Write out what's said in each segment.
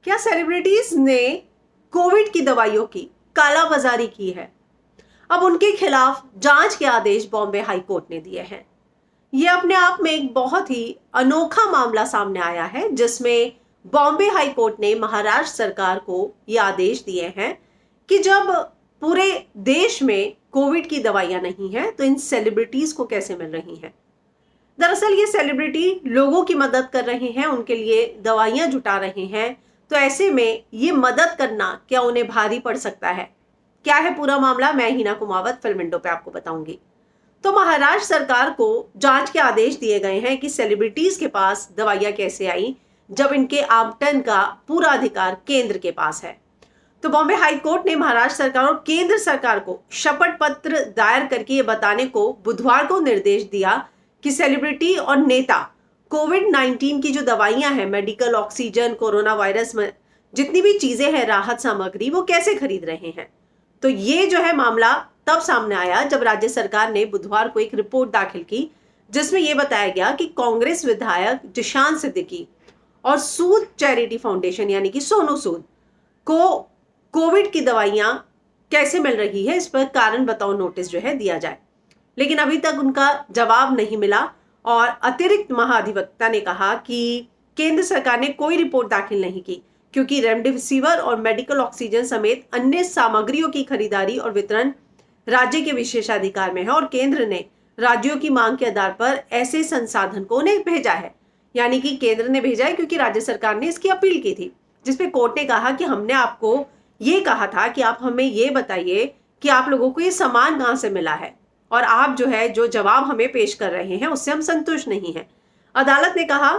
क्या सेलिब्रिटीज ने कोविड की दवाइयों की कालाबाजारी की है? अब उनके खिलाफ जांच के आदेश बॉम्बे हाई कोर्ट ने दिए हैं। यह अपने आप में एक बहुत ही अनोखा मामला सामने आया है, जिसमें बॉम्बे हाई कोर्ट ने महाराष्ट्र सरकार को ये आदेश दिए हैं कि जब पूरे देश में कोविड की दवाइयां नहीं है तो इन सेलिब्रिटीज को कैसे मिल रही हैं। दरअसल ये सेलिब्रिटी लोगों की मदद कर रहे हैं, उनके लिए दवाइयां जुटा रहे हैं, तो ऐसे में ये मदद करना क्या उन्हें भारी पड़ सकता है? क्या है पूरा मामला, मैं हिना कुमावत फिल्म विंडो पे आपको बताऊंगी। तो महाराष्ट्र सरकार को जांच के आदेश दिए गए हैं कि सेलिब्रिटीज के पास दवाइयां कैसे आई, जब इनके आवंटन का पूरा अधिकार केंद्र के पास है। तो बॉम्बे हाई कोर्ट ने महाराष्ट्र सरकार और केंद्र सरकार को शपथ पत्र दायर करके ये बताने को बुधवार को निर्देश दिया कि सेलिब्रिटी और नेता कोविड-19 की जो दवाइयां हैं, मेडिकल ऑक्सीजन, कोरोना वायरस में जितनी भी चीजें हैं, राहत सामग्री, वो कैसे खरीद रहे हैं। तो ये जो है मामला तब सामने आया जब राज्य सरकार ने बुधवार को एक रिपोर्ट दाखिल की, जिसमें यह बताया गया कि कांग्रेस विधायक जिशान सिद्दीकी और सूद चैरिटी फाउंडेशन यानी कि सोनू सूद को कोविड की दवाइयां कैसे मिल रही है, इस पर कारण बताओ नोटिस जो है दिया जाए। लेकिन अभी तक उनका जवाब नहीं मिला और अतिरिक्त महाधिवक्ता ने कहा कि केंद्र सरकार ने कोई रिपोर्ट दाखिल नहीं की, क्योंकि रेमडेसिविर और मेडिकल ऑक्सीजन समेत अन्य सामग्रियों की खरीदारी और वितरण राज्य के विशेषाधिकार में है और केंद्र ने राज्यों की मांग के आधार पर ऐसे संसाधन को उन्हें भेजा है। यानी कि केंद्र ने भेजा है क्योंकि राज्य सरकार ने इसकी अपील की थी, जिसपे कोर्ट ने कहा कि हमने आपको ये कहा था कि आप हमें ये बताइए कि आप लोगों को ये सामान कहां से मिला है, और आप जो है जो जवाब हमें पेश कर रहे हैं उससे हम संतुष्ट नहीं हैं। अदालत ने कहा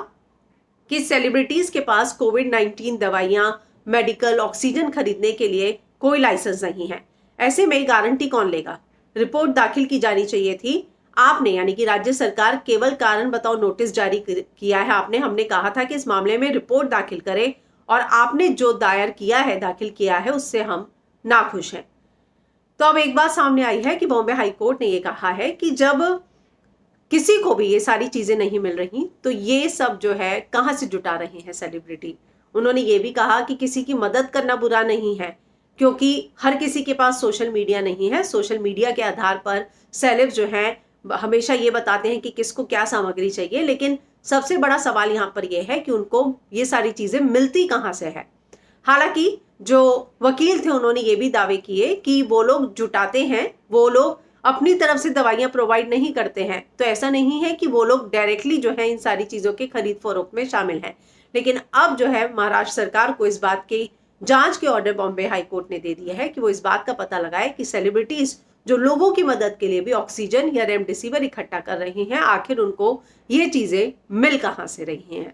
कि सेलिब्रिटीज के पास कोविड-19 दवाइयां, मेडिकल ऑक्सीजन खरीदने के लिए कोई लाइसेंस नहीं है। ऐसे में गारंटी कौन लेगा? रिपोर्ट दाखिल की जानी चाहिए थी। आपने यानी कि राज्य सरकार केवल कारण बताओ नोटिस जारी किया है। हमने कहा था कि इस मामले में रिपोर्ट दाखिल करें, और आपने जो दाखिल किया है उससे हम नाखुश हैं। तो अब एक बात सामने आई है कि बॉम्बे हाई कोर्ट ने यह कहा है कि जब किसी को भी ये सारी चीजें नहीं मिल रही तो ये सब जो है कहां से जुटा रहे हैं सेलिब्रिटी। उन्होंने ये भी कहा कि किसी की मदद करना बुरा नहीं है, क्योंकि हर किसी के पास सोशल मीडिया नहीं है। सोशल मीडिया के आधार पर सेलेब्स जो हैं हमेशा ये बताते हैं कि किसको क्या सामग्री चाहिए, लेकिन सबसे बड़ा सवाल यहाँ पर यह है कि उनको ये सारी चीजें मिलती कहाँ से है। हालांकि जो वकील थे उन्होंने ये भी दावे किए कि वो लोग जुटाते हैं, वो लोग अपनी तरफ से दवाइयां प्रोवाइड नहीं करते हैं। तो ऐसा नहीं है कि वो लोग डायरेक्टली जो है इन सारी चीजों के खरीद फरोख्त में शामिल हैं। लेकिन अब जो है महाराष्ट्र सरकार को इस बात की जांच के ऑर्डर बॉम्बे हाई कोर्ट ने दे दिया है कि वो इस बात का पता लगाए कि सेलिब्रिटीज जो लोगों की मदद के लिए भी ऑक्सीजन या रेमडेसिविर इकट्ठा कर रहे हैं, आखिर उनको ये चीजें मिल कहां से रही हैं।